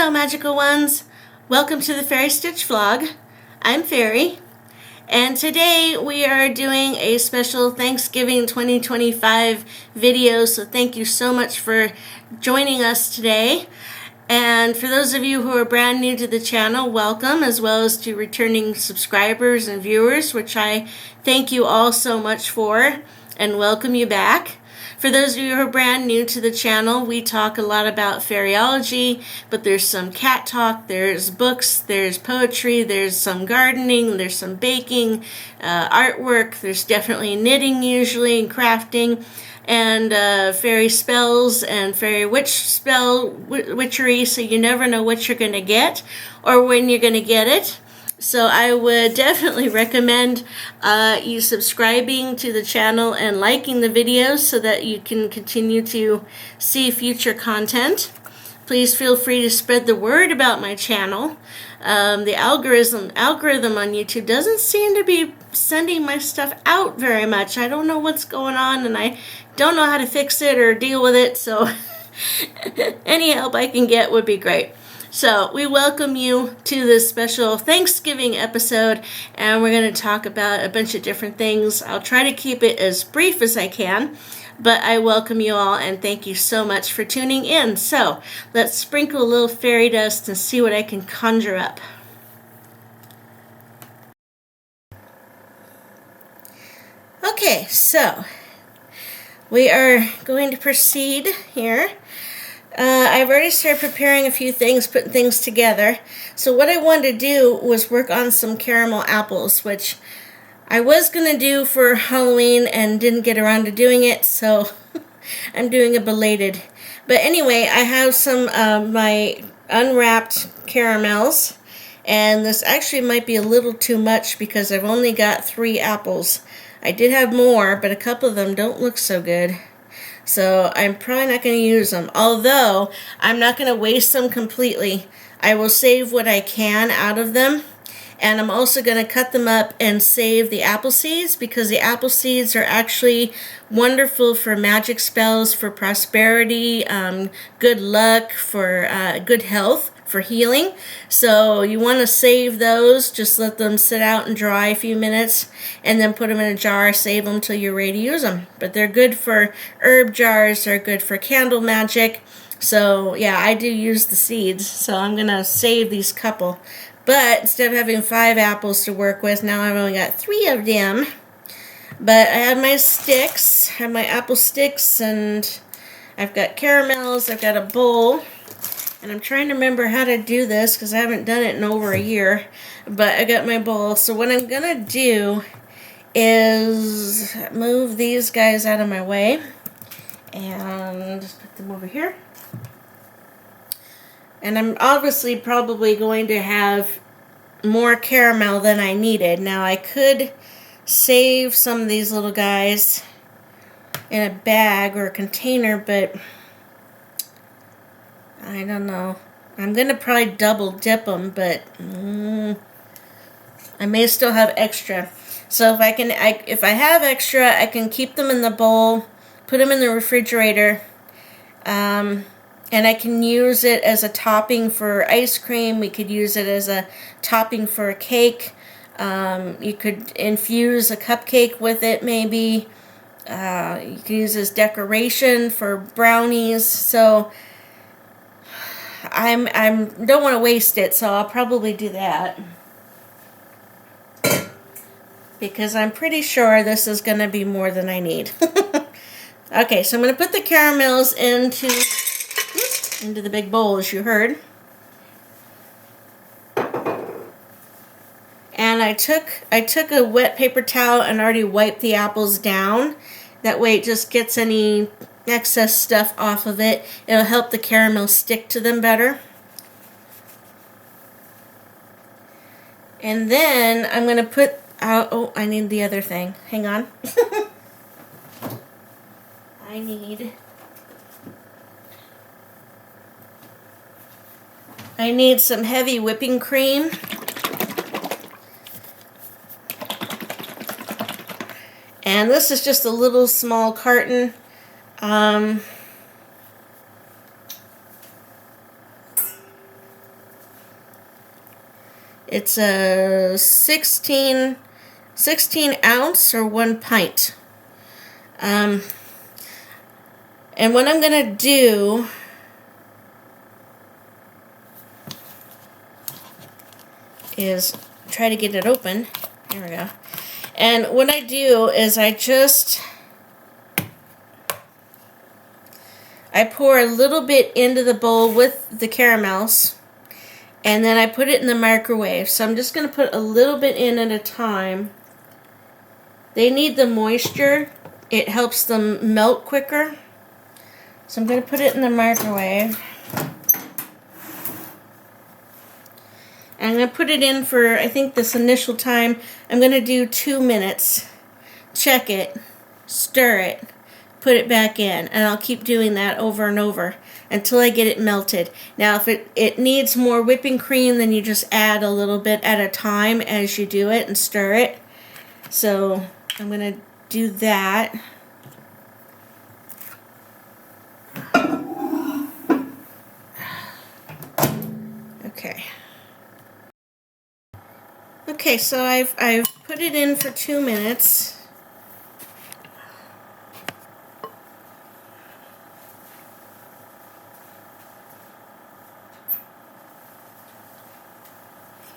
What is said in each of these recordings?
Hello, magical ones. Welcome to the Fairy Stitch vlog. I'm Fairy, and today we are doing a special Thanksgiving 2025 video, so thank you so much for joining us today. And for those of you who are brand new to the channel, welcome, as well as to returning subscribers and viewers, which I thank you all so much for and welcome you back. For those of you who are brand new to the channel, we talk a lot about fairyology, but there's some cat talk, there's books, there's poetry, there's some gardening, there's some baking, artwork, there's definitely knitting usually, and crafting, and fairy spells and fairy witchery, so you never know what you're going to get or when you're going to get it. So I would definitely recommend you subscribing to the channel and liking the videos so that you can continue to see future content. Please feel free to spread the word about my channel. The algorithm on YouTube doesn't seem to be sending my stuff out very much. I don't know what's going on, and I don't know how to fix it or deal with it, so any help I can get would be great. So we welcome you to this special Thanksgiving episode, and we're going to talk about a bunch of different things. I'll try to keep it as brief as I can, but I welcome you all and thank you so much for tuning in. So let's sprinkle a little fairy dust and see what I can conjure up. Okay, so we are going to proceed here. I've already started preparing a few things, putting things together. So what I wanted to do was work on some caramel apples, which I was going to do for Halloween and didn't get around to doing it, so I'm doing a belated. But anyway, I have some my unwrapped caramels, and this actually might be a little too much because I've only got 3 apples. I did have more, but a couple of them don't look so good. So I'm probably not going to use them, although I'm not going to waste them completely. I will save what I can out of them, and I'm also going to cut them up and save the apple seeds, because the apple seeds are actually wonderful for magic spells, for prosperity, good luck, for good health, for healing. So you want to save those. Just let them sit out and dry a few minutes, and then put them in a jar, save them till you're ready to use them. But they're good for herb jars, they're good for candle magic. So yeah, I do use the seeds, so I'm gonna save these couple. But instead of having 5 apples to work with, now I've only got 3 of them. But I have my sticks, I have my apple sticks, and I've got caramels, I've got a bowl. And I'm trying to remember how to do this because I haven't done it in over a year. But I got my bowl. So what I'm going to do is move these guys out of my way. And just put them over here. And I'm obviously probably going to have more caramel than I needed. Now I could save some of these little guys in a bag or a container, but I don't know. I'm going to probably double dip them, but I may still have extra. So if I have extra, I can keep them in the bowl, put them in the refrigerator, and I can use it as a topping for ice cream. We could use it as a topping for a cake. You could infuse a cupcake with it, maybe. You could use it as decoration for brownies. So I don't want to waste it, so I'll probably do that. Because I'm pretty sure this is going to be more than I need. Okay, so I'm going to put the caramels into the big bowl, as you heard. And I took a wet paper towel and already wiped the apples down. That way it just gets any excess stuff off of it. It'll help the caramel stick to them better. And then I'm going to put out, oh, I need the other thing. Hang on. I need some heavy whipping cream. And this is just a little small carton. It's a 16 ounce or 1 pint. And what I'm going to do is try to get it open. There we go. And what I do is I pour a little bit into the bowl with the caramels, and then I put it in the microwave. So I'm just going to put a little bit in at a time. They need the moisture. It helps them melt quicker. So I'm going to put it in the microwave. And I'm going to put it in for, I think this initial time, I'm going to do 2 minutes. Check it, stir it, put it back in, and I'll keep doing that over and over until I get it melted. Now if it needs more whipping cream, then you just add a little bit at a time as you do it and stir it. So I'm going to do that. Okay. Okay, so I've put it in for 2 minutes.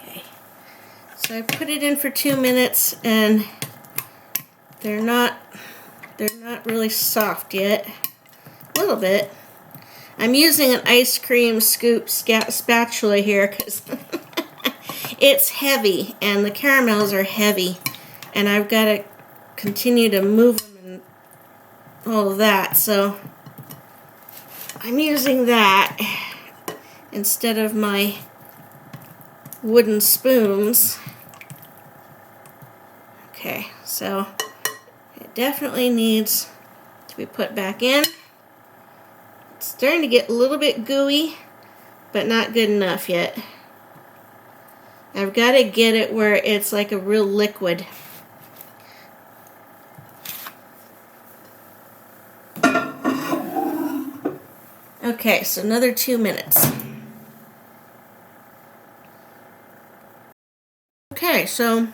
Okay. So I put it in for 2 minutes, and they're not really soft yet. A little bit. I'm using an ice cream scoop spatula here because it's heavy, and the caramels are heavy, and I've got to continue to move them and all of that, so I'm using that instead of my wooden spoons. Okay, so it definitely needs to be put back in. It's starting to get a little bit gooey, but not good enough yet. I've got to get it where it's like a real liquid. Okay, so another 2 minutes. Okay, so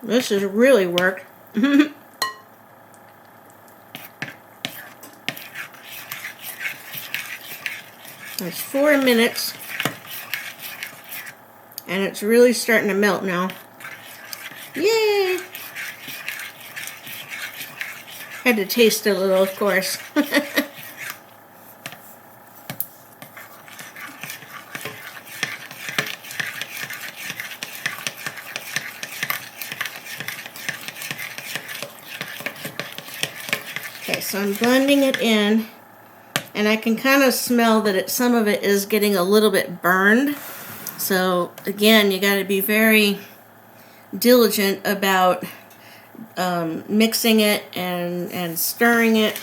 this has really worked. It's 4 minutes. And it's really starting to melt now. Yay! Had to taste it a little, of course. Okay, so I'm blending it in, and I can kind of smell that some of it is getting a little bit burned. So again, you got to be very diligent about mixing it and stirring it.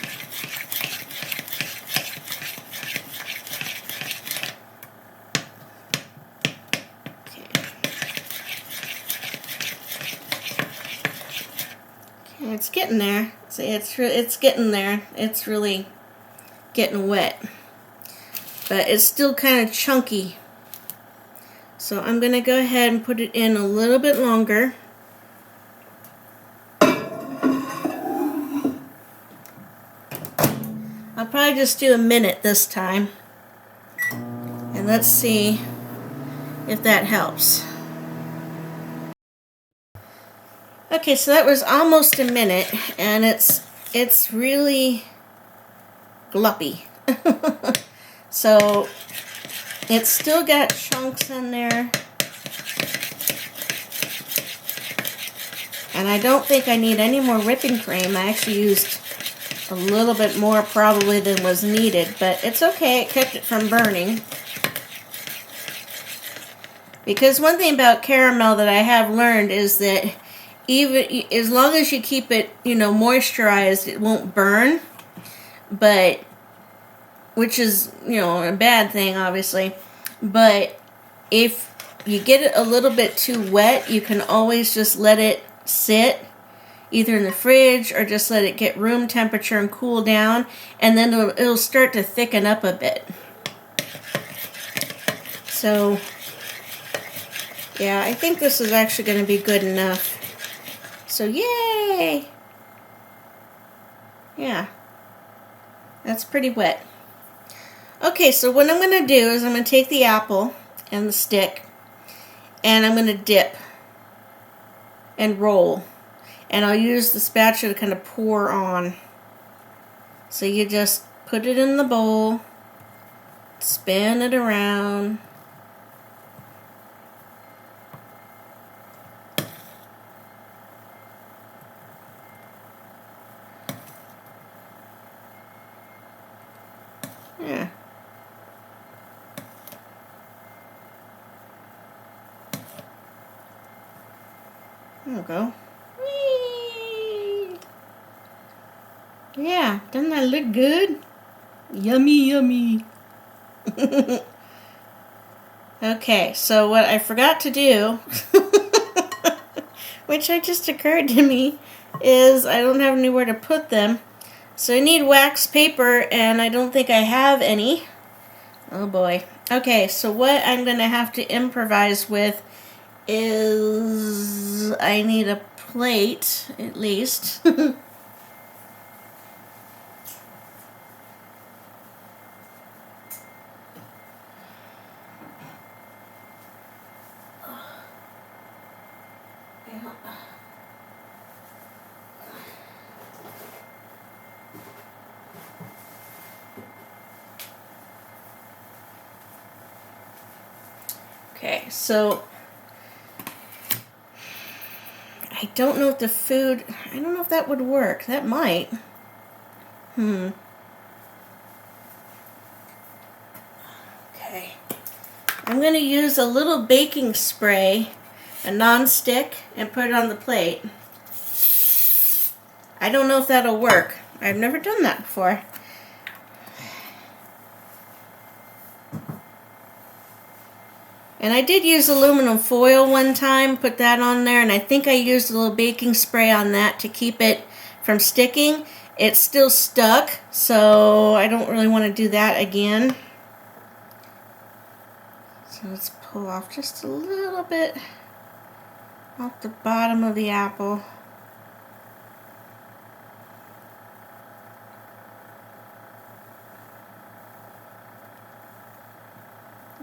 Okay, it's getting there. See, it's getting there. It's really getting wet, but it's still kind of chunky. So I'm going to go ahead and put it in a little bit longer. I'll probably just do a minute this time. And let's see if that helps. Okay, so that was almost a minute, and it's really gloppy. So it's still got chunks in there. And I don't think I need any more whipping cream. I actually used a little bit more probably than was needed, but it's okay. It kept it from burning. Because one thing about caramel that I have learned is that even as long as you keep it, moisturized, it won't burn. But which is, a bad thing, obviously. But if you get it a little bit too wet, you can always just let it sit, either in the fridge or just let it get room temperature and cool down, and then it'll start to thicken up a bit. So Yeah, I think this is actually going to be good enough. So yay! Yeah, that's pretty wet. Okay, so what I'm going to do is I'm going to take the apple and the stick, and I'm going to dip and roll. And I'll use the spatula to kind of pour on. So you just put it in the bowl, spin it around. Yeah. There we go. Whee! Yeah, doesn't that look good? Yummy, yummy. Okay, so what I forgot to do, which just occurred to me, is I don't have anywhere to put them. So I need wax paper, and I don't think I have any. Oh boy. Okay, so what I'm going to have to improvise with is I need a plate, at least. Okay, so I don't know if the food, I don't know if that would work. That might. Okay. I'm going to use a little baking spray, a non-stick, and put it on the plate. I don't know if that'll work. I've never done that before. And I did use aluminum foil one time, put that on there, and I think I used a little baking spray on that to keep it from sticking. It's still stuck, so I don't really want to do that again. So let's pull off just a little bit off the bottom of the apple.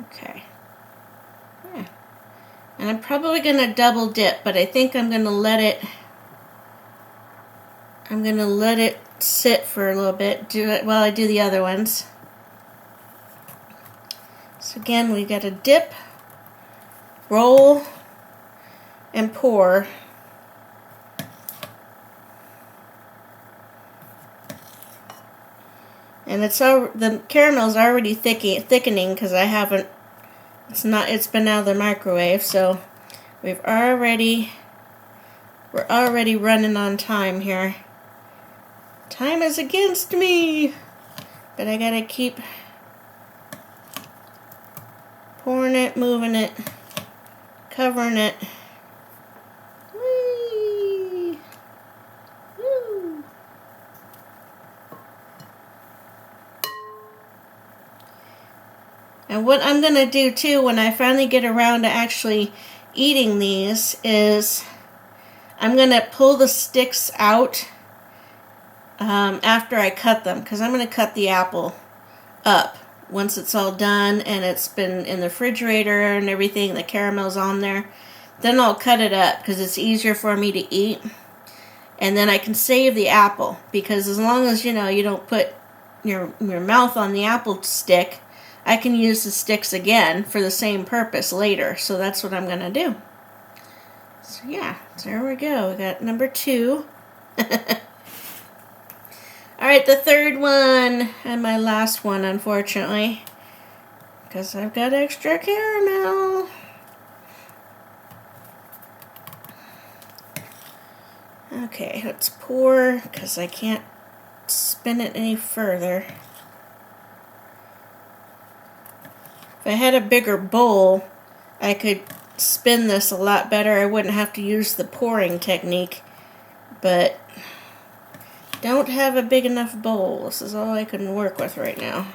Okay. Yeah. And I'm probably going to double dip, but I think I'm going to let it sit for a little bit, do it while I do the other ones. So again, we got to dip, roll, and pour. And the caramel's already thickening because I haven't. It's been out of the microwave, so we're already running on time here. Time is against me, but I gotta keep pouring it, moving it, covering it. Whee! Woo! And what I'm going to do too when I finally get around to actually eating these is I'm going to pull the sticks out after I cut them, because I'm going to cut the apple up once it's all done and it's been in the refrigerator and everything, the caramel's on there. Then I'll cut it up because it's easier for me to eat. And then I can save the apple, because as long as you don't put your mouth on the apple stick, I can use the sticks again for the same purpose later. So that's what I'm going to do. So yeah, there we go. We got number 2. Alright, the third one, and my last one, unfortunately, because I've got extra caramel. Okay, let's pour, because I can't spin it any further. If I had a bigger bowl, I could spin this a lot better. I wouldn't have to use the pouring technique, but don't have a big enough bowl. This is all I can work with right now.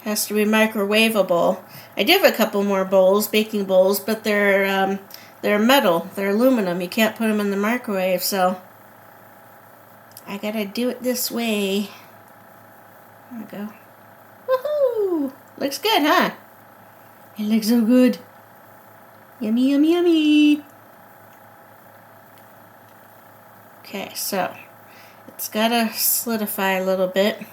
Has to be microwavable. I do have a couple more bowls, baking bowls, but they're metal. They're aluminum. You can't put them in the microwave, so I gotta do it this way. There we go. Woohoo! Looks good, huh? It looks so good. Yummy, yummy, yummy. Okay, so it's gotta solidify a little bit.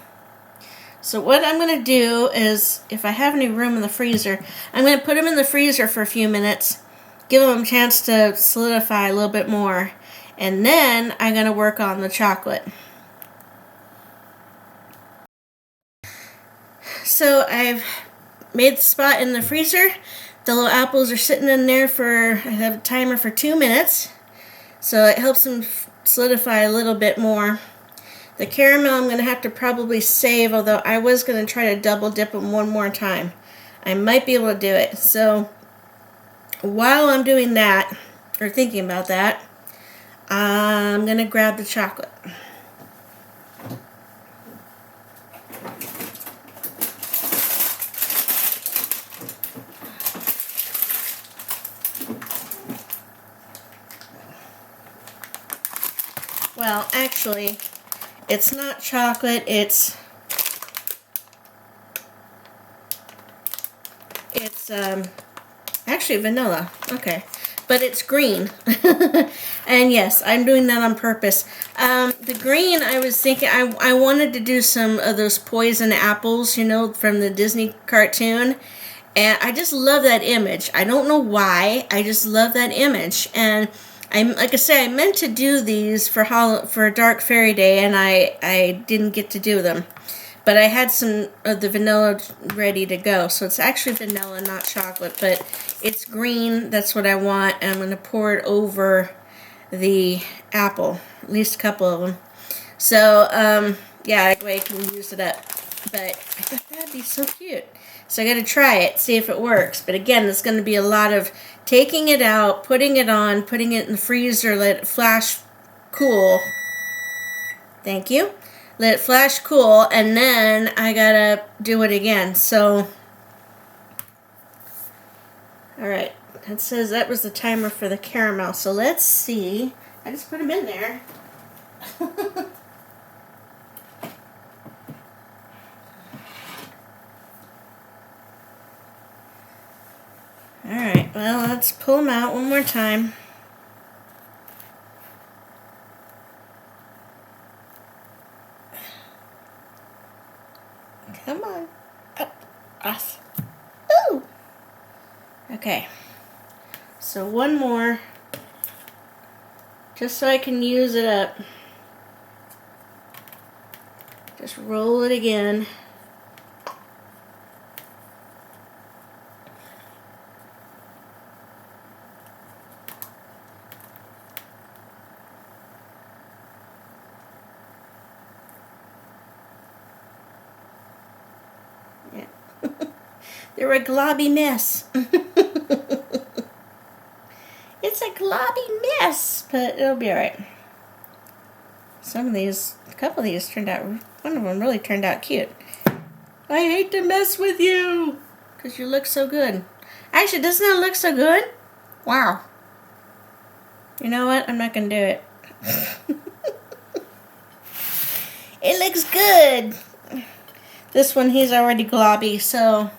So what I'm going to do is, if I have any room in the freezer, I'm going to put them in the freezer for a few minutes, give them a chance to solidify a little bit more, and then I'm going to work on the chocolate. So I've made the spot in the freezer. The little apples are sitting in there I have a timer for 2 minutes, so it helps them solidify a little bit more. The caramel I'm going to have to probably save, although I was going to try to double dip them one more time. I might be able to do it. So while I'm doing that, or thinking about that, I'm going to grab the chocolate. Well, actually, it's not chocolate, it's actually vanilla. Okay. But it's green. And yes, I'm doing that on purpose. The green, I was thinking, I wanted to do some of those poison apples, you know, from the Disney cartoon. And I just love that image. I don't know why. I just love that image. And like I say, I meant to do these for Dark Fairy Day, and I didn't get to do them. But I had some of the vanilla ready to go. So it's actually vanilla, not chocolate. But it's green. That's what I want. And I'm going to pour it over the apple. At least a couple of them. So, yeah, that way I can use it up. But I thought that'd be so cute. So I got to try it, see if it works. But again, it's going to be a lot of taking it out, putting it on, putting it in the freezer, let it flash cool. Thank you. Let it flash cool, and then I got to do it again. So, alright. It says that was the timer for the caramel. So let's see. I just put them in there. Alright, well, let's pull them out one more time. Come on. Up, off. Ooh! Okay. So one more. Just so I can use it up. Just roll it again. Yeah. They're a globby mess. It's a globby mess, but it'll be alright. A couple of these turned out, one of them really turned out cute. I hate to mess with you, because you look so good. Actually, doesn't it look so good? Wow. You know what? I'm not going to do it. It looks good. This one, he's already globby, so,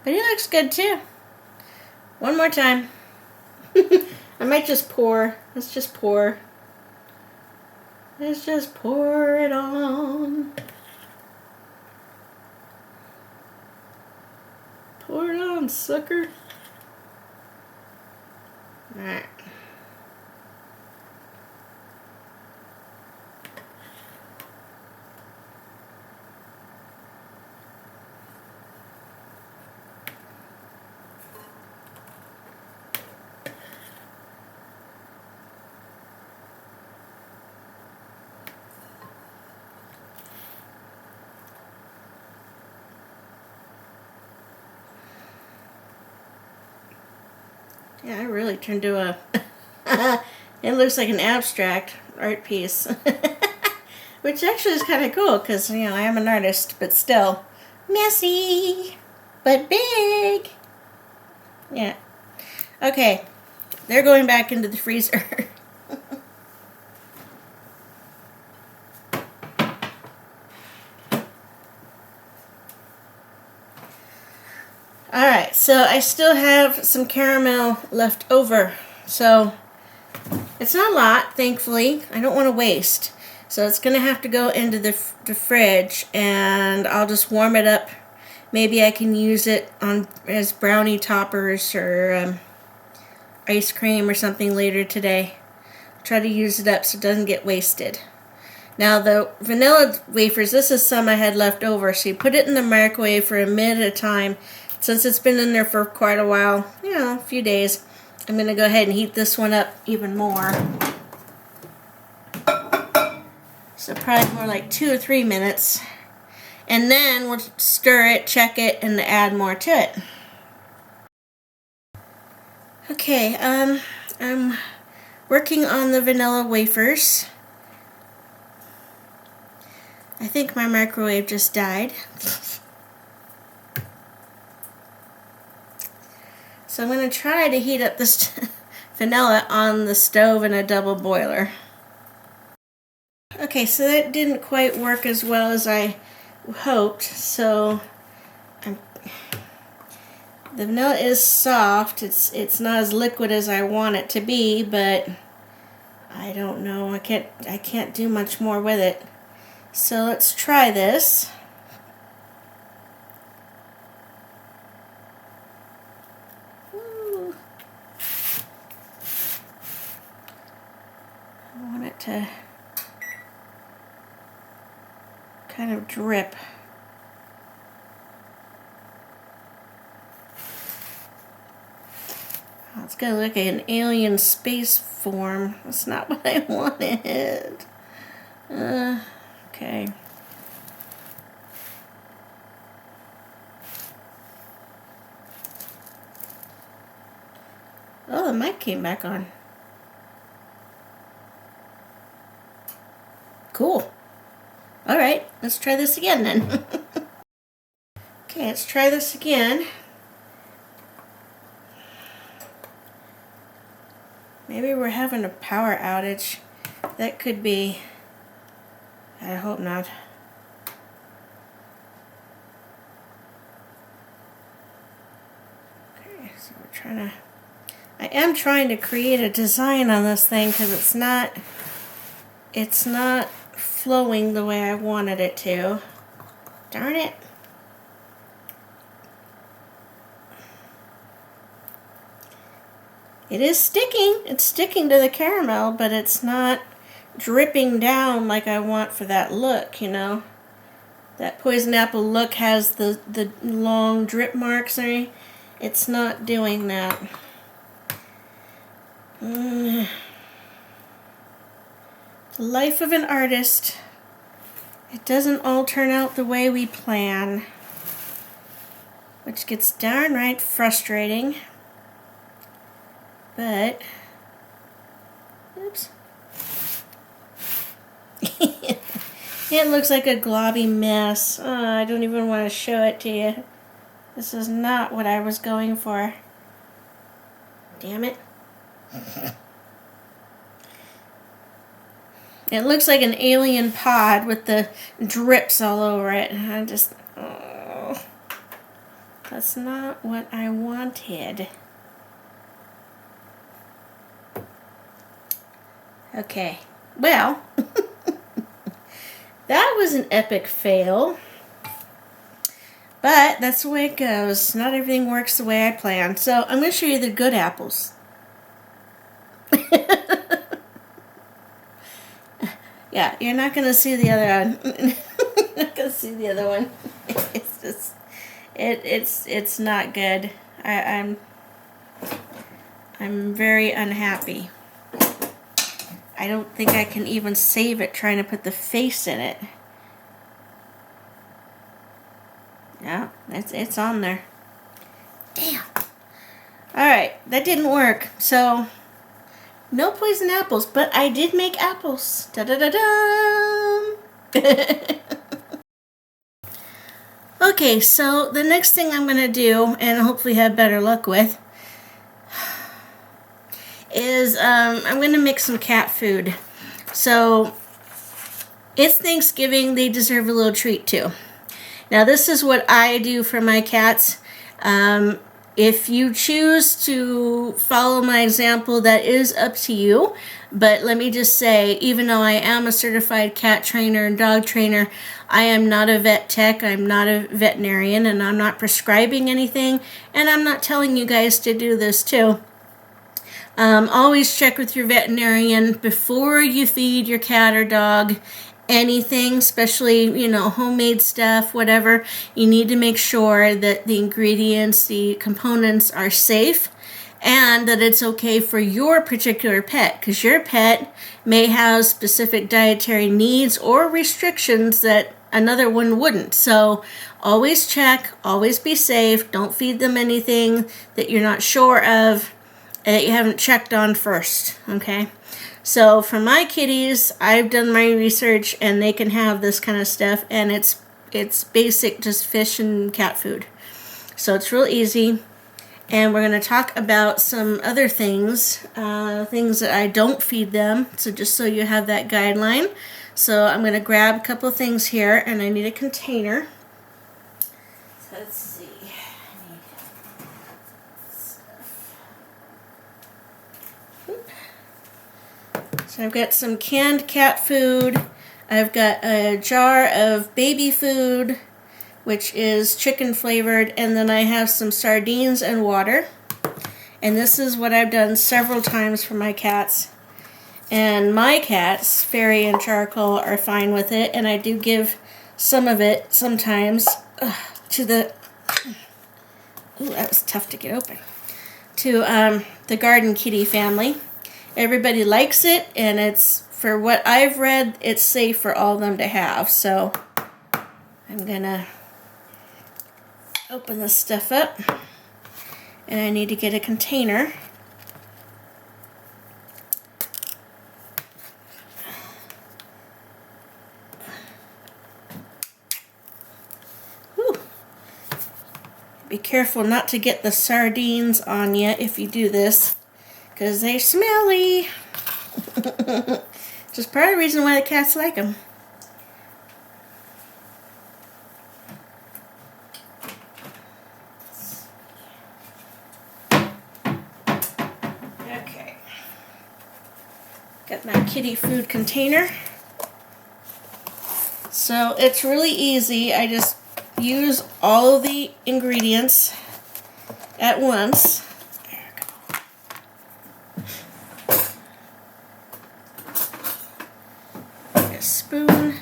but he looks good too. One more time. I might just pour. Let's just pour. Let's just pour it on. Pour it on, sucker. Alright. Yeah, I really turned to a... It looks like an abstract art piece. Which actually is kind of cool, because, you know, I am an artist, but still messy. but big. Yeah. Okay, they're going back into the freezer. Alright, so I still have some caramel left over. So it's not a lot, thankfully. I don't want to waste. So it's going to have to go into the fridge, and I'll just warm it up. Maybe I can use it on as brownie toppers or ice cream or something later today. Try to use it up so it doesn't get wasted. Now the vanilla wafers, this is some I had left over. So you put it in the microwave for a minute at a time. Since it's been in there for quite a while, a few days, I'm going to go ahead and heat this one up even more. So probably more like 2 or 3 minutes. And then we'll stir it, check it, and add more to it. Okay, I'm working on the vanilla wafers. I think my microwave just died. So I'm going to try to heat up this vanilla on the stove in a double boiler. Okay, so that didn't quite work as well as I hoped. So the vanilla is soft. It's not as liquid as I want it to be, but I don't know. I can't do much more with it. So let's try this. I want it to kind of drip. Oh, it's gonna look like an alien space form. That's not what I wanted. Okay. Oh, the mic came back on. Cool. Alright, let's try this again then. Okay, let's try this again. Maybe we're having a power outage. That could be. I hope not. Okay, so we're trying to. I am trying to create a design on this thing because it's not flowing the way I wanted it to. Darn it. It is sticking. It's sticking to the caramel, but it's not dripping down like I want for that look, That poison apple look has the long drip marks. It's not doing that. The life of an artist. It doesn't all turn out the way we plan, which gets darn right frustrating. But, oops. It looks like a globby mess. Oh, I don't even want to show it to you. This is not what I was going for. Damn it. It looks like an alien pod with the drips all over it. Oh, that's not what I wanted. Okay, well, that was an epic fail. But that's the way it goes. Not everything works the way I planned. So I'm going to show you the good apples. Yeah, you're not going to see the other one. You're not going to see the other one. It's just, it's not good. I'm very unhappy. I don't think I can even save it trying to put the face in it. Yeah, it's on there. Damn. Alright, that didn't work. So, no poison apples, but I did make apples. Da-da-da-da! Okay, so the next thing I'm going to do, and hopefully have better luck with, is I'm going to make some cat food. So it's Thanksgiving, they deserve a little treat too. Now this is what I do for my cats. If you choose to follow my example, that is up to you. But let me just say, even though I am a certified cat trainer and dog trainer, I am not a vet tech, I'm not a veterinarian, and I'm not prescribing anything, and I'm not telling you guys to do this too. Always check with your veterinarian before you feed your cat or dog anything, especially, homemade stuff, whatever. You need to make sure that the ingredients, the components are safe and that it's okay for your particular pet, because your pet may have specific dietary needs or restrictions that another one wouldn't. So always check, always be safe. Don't feed them anything that you're not sure of, that you haven't checked on first, okay? So for my kitties, I've done my research and they can have this kind of stuff, and it's basic, just fish and cat food. So it's real easy. And we're going to talk about some other things, things that I don't feed them, so just so you have that guideline. So I'm going to grab a couple of things here, and I need a container. So let's see. So I've got some canned cat food. I've got a jar of baby food, which is chicken flavored, and then I have some sardines and water. And this is what I've done several times for my cats. And my cats, Fairy and Charcoal, are fine with it, and I do give some of it sometimes to the... Ooh, that was tough to get open. To the Garden Kitty family. Everybody likes it, and it's, for what I've read, it's safe for all of them to have. So I'm gonna open this stuff up, and I need to get a container. Whew. Be careful not to get the sardines on you if you do this, because they're smelly. Just part of the reason why the cats like them. Okay. Got my kitty food container. So it's really easy. I just use all of the ingredients at once. Spoon.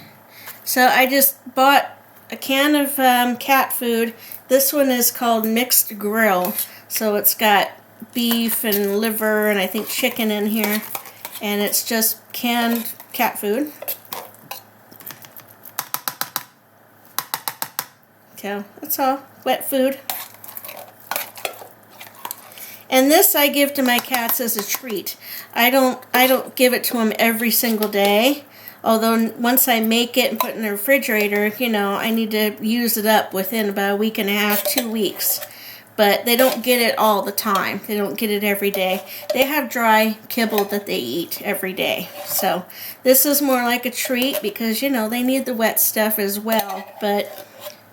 So I just bought a can of cat food. This one is called Mixed Grill. So it's got beef and liver and I think chicken in here. And it's just canned cat food. So that's all. Wet food. And this I give to my cats as a treat. I don't give it to them every single day. Although once I make it and put it in the refrigerator, I need to use it up within about a week and a half, 2 weeks. But they don't get it all the time. They don't get it every day. They have dry kibble that they eat every day. So this is more like a treat because, they need the wet stuff as well. But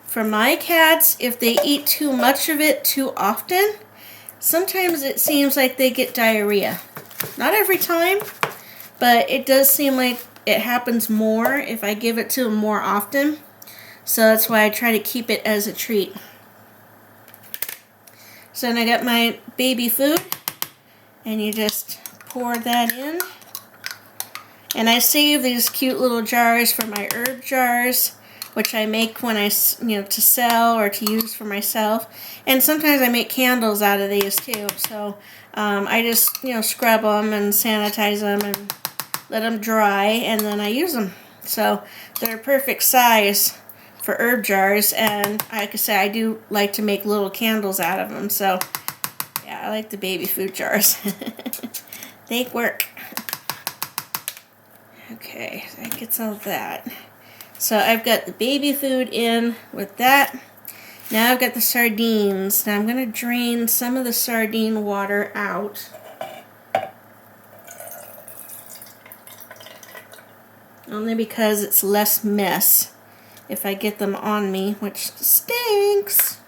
for my cats, if they eat too much of it too often, sometimes it seems like they get diarrhea. Not every time, but it does seem like it happens more if I give it to them more often. So that's why I try to keep it as a treat. So then I got my baby food, and you just pour that in. And I save these cute little jars for my herb jars, which I make when I, to sell or to use for myself. And sometimes I make candles out of these too. So I just, scrub them and sanitize them and let them dry, and then I use them. So they're perfect size for herb jars, and like I say, I do like to make little candles out of them. So yeah, I like the baby food jars. They work. Okay, so that gets all that. So I've got the baby food in with that. Now I've got the sardines. Now I'm going to drain some of the sardine water out. Only because it's less mess if I get them on me, which stinks.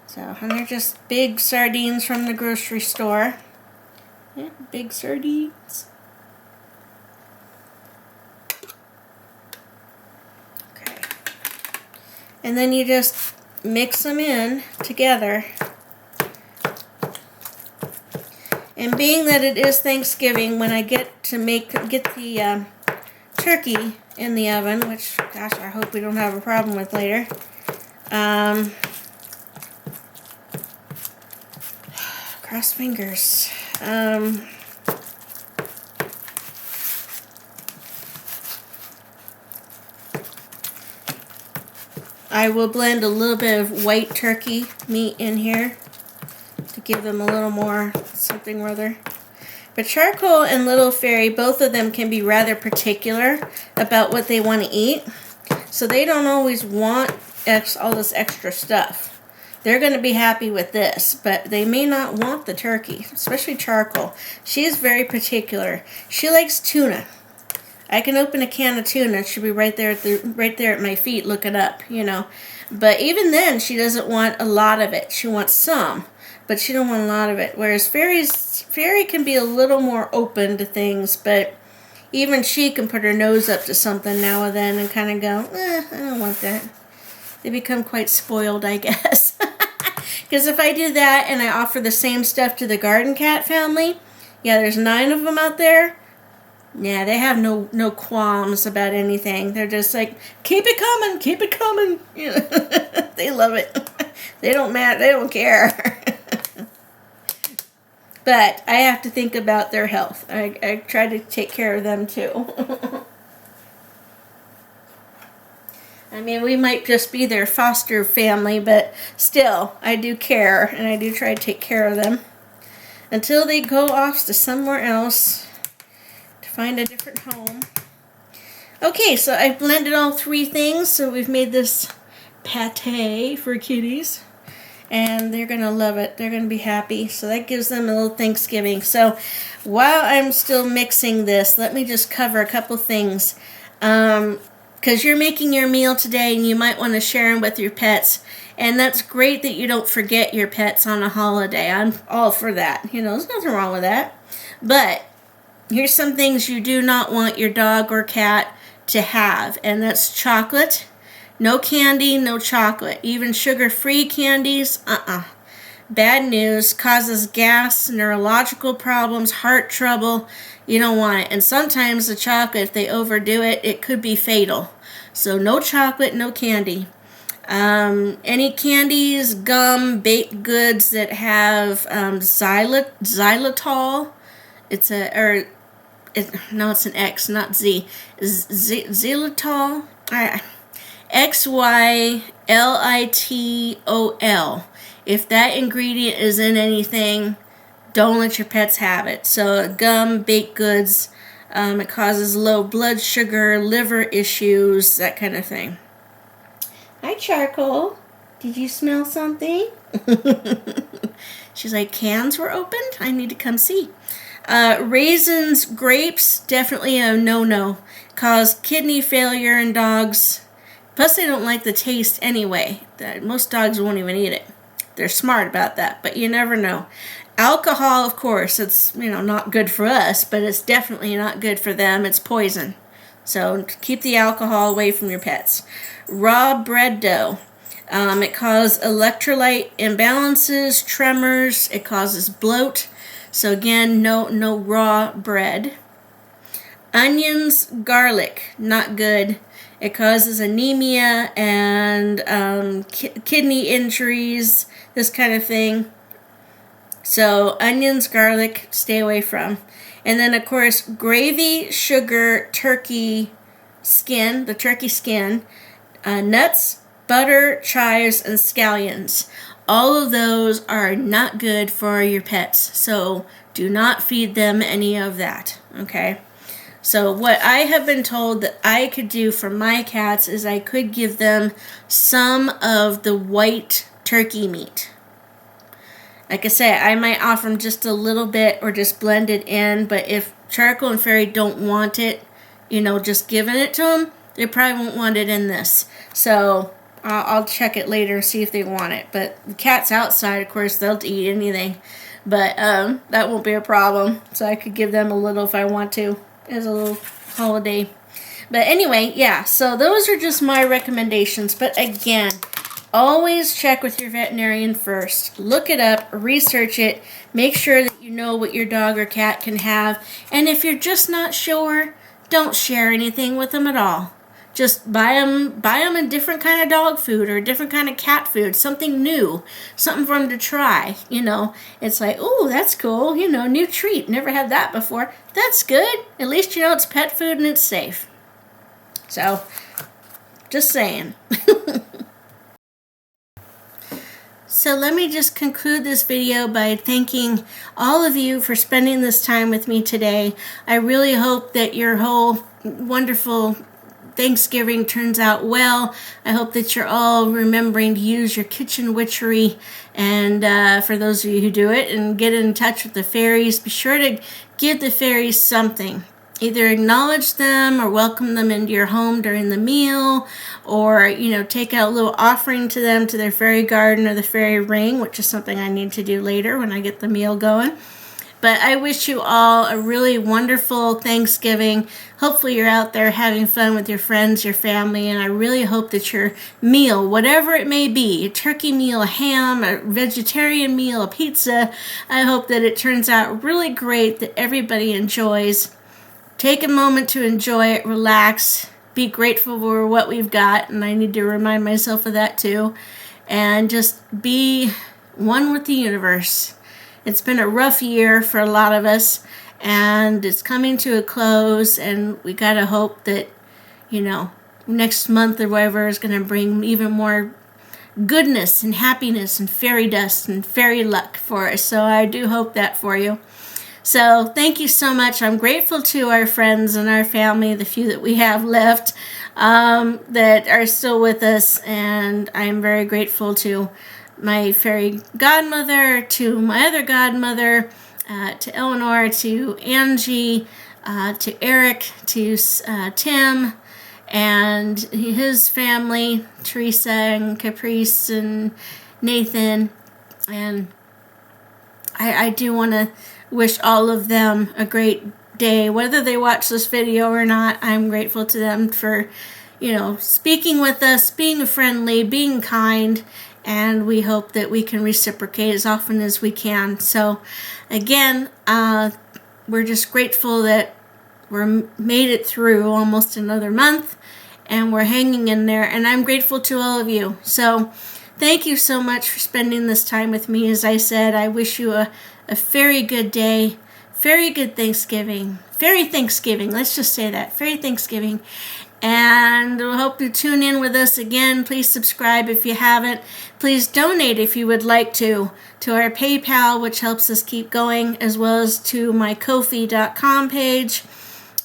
So, and they're just big sardines from the grocery store. Yeah, big sardines. Okay. And then you just mix them in together. And being that it is Thanksgiving, when I get the turkey in the oven, which, gosh, I hope we don't have a problem with later. Cross fingers. I will blend a little bit of white turkey meat in here to give them a little more something or other. But Charcoal and Little Fairy, both of them can be rather particular about what they want to eat. So they don't always want all this extra stuff. They're going to be happy with this, but they may not want the turkey, especially Charcoal. She is very particular. She likes tuna. I can open a can of tuna. She'll be right there at my feet looking up, you know. But even then, she doesn't want a lot of it. She wants some, but she don't want a lot of it. Whereas Fairy can be a little more open to things, but even she can put her nose up to something now and then and kind of go, I don't want that. They become quite spoiled, I guess. Because if I do that and I offer the same stuff to the garden cat family, yeah, there's 9 of them out there. Yeah, they have no qualms about anything. They're just like, keep it coming, keep it coming. You know, they love it. They don't care. But I have to think about their health. I try to take care of them too. I mean, we might just be their foster family, but still, I do care, and I do try to take care of them until they go off to somewhere else to find a different home. Okay, so I've blended all 3 things, so we've made this pate for kitties, and they're going to love it. They're going to be happy, so that gives them a little Thanksgiving. So while I'm still mixing this, let me just cover a couple things. Because you're making your meal today and you might want to share them with your pets. And that's great that you don't forget your pets on a holiday. I'm all for that. You know, there's nothing wrong with that. But here's some things you do not want your dog or cat to have. And that's chocolate. No candy, no chocolate. Even sugar-free candies, Bad news, causes gas, neurological problems, heart trouble. You don't want it. And sometimes the chocolate, if they overdo it, it could be fatal. So no chocolate, no candy. Any candies, gum, baked goods that have xylitol. It's an X, not Z. Xylitol. XYLITOL. If that ingredient is in anything, don't let your pets have it. So gum, baked goods, it causes low blood sugar, liver issues, that kind of thing. Hi, Charcoal. Did you smell something? She's like, cans were opened? I need to come see. Raisins, grapes, definitely a no-no. Cause kidney failure in dogs. Plus, they don't like the taste anyway. Most dogs won't even eat it. They're smart about that, but you never know. Alcohol, of course, it's not good for us, but it's definitely not good for them. It's poison. So keep the alcohol away from your pets. Raw bread dough. It causes electrolyte imbalances, tremors. It causes bloat. So again, no raw bread. Onions, garlic, not good. It causes anemia and kidney injuries, this kind of thing. So onions, garlic, stay away from. And then, of course, gravy, sugar, turkey skin, the turkey skin, nuts, butter, chives, and scallions. All of those are not good for your pets. So do not feed them any of that, okay? So what I have been told that I could do for my cats is I could give them some of the white turkey meat. Like I say, I might offer them just a little bit or just blend it in, but if Charcoal and Fairy don't want it, just giving it to them, they probably won't want it in this. So I'll check it later and see if they want it. But the cats outside, of course, they'll eat anything. But that won't be a problem. So I could give them a little if I want to as a little holiday. But anyway, yeah, so those are just my recommendations. But again, always check with your veterinarian first. Look it up, research it, make sure that you know what your dog or cat can have. And if you're just not sure, don't share anything with them at all. Just buy them a different kind of dog food or a different kind of cat food, something new, something for them to try. It's like, oh, that's cool, new treat, never had that before. That's good. At least you know it's pet food and it's safe. So, just saying. So let me just conclude this video by thanking all of you for spending this time with me today. I really hope that your whole wonderful Thanksgiving turns out well. I hope that you're all remembering to use your kitchen witchery, and for those of you who do it, and get in touch with the fairies. Be sure to give the fairies something. Either acknowledge them or welcome them into your home during the meal, or take out a little offering to them, to their fairy garden or the fairy ring, which is something I need to do later when I get the meal going. But I wish you all a really wonderful Thanksgiving. Hopefully you're out there having fun with your friends, your family, and I really hope that your meal, whatever it may be, a turkey meal, a ham, a vegetarian meal, a pizza, I hope that it turns out really great, that everybody enjoys. Take a moment to enjoy it, relax, be grateful for what we've got, and I need to remind myself of that too, and just be one with the universe. It's been a rough year for a lot of us, and it's coming to a close, and we gotta hope that, next month or whatever is gonna bring even more goodness and happiness and fairy dust and fairy luck for us. So I do hope that for you. So thank you so much. I'm grateful to our friends and our family, the few that we have left, that are still with us, and I'm very grateful to my fairy godmother, to my other godmother, to Eleanor, to Angie, to Eric, to Tim, and his family, Teresa and Caprice and Nathan. And I do want to wish all of them a great day. Whether they watch this video or not, I'm grateful to them for, speaking with us, being friendly, being kind, and we hope that we can reciprocate as often as we can. So, again, we're just grateful that we're made it through almost another month, and we're hanging in there, and I'm grateful to all of you. So, thank you so much for spending this time with me. As I said, I wish you a very good day, very good Thanksgiving, Fairy Thanksgiving, let's just say that, Fairy Thanksgiving, and I hope you tune in with us again. Please subscribe if you haven't. Please donate if you would like to our PayPal, which helps us keep going, as well as to my Ko-fi.com page.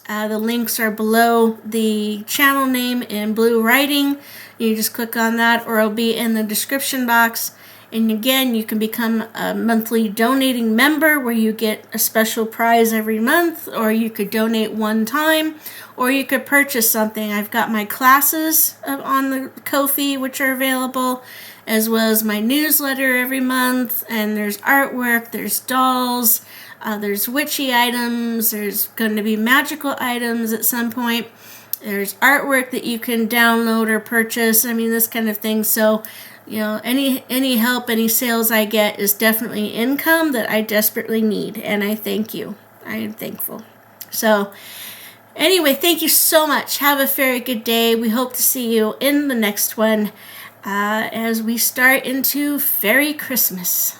The links are below the channel name in blue writing. You just click on that, or it'll be in the description box. And again, you can become a monthly donating member where you get a special prize every month, or you could donate one time, or you could purchase something. I've got my classes on the Ko-fi, which are available, as well as my newsletter every month, and there's artwork, there's dolls, there's witchy items, there's going to be magical items at some point. There's artwork that you can download or purchase, this kind of thing. So, any help, any sales I get is definitely income that I desperately need, and I thank you. I am thankful. So, anyway, thank you so much. Have a very good day. We hope to see you in the next one as we start into Fairy Christmas.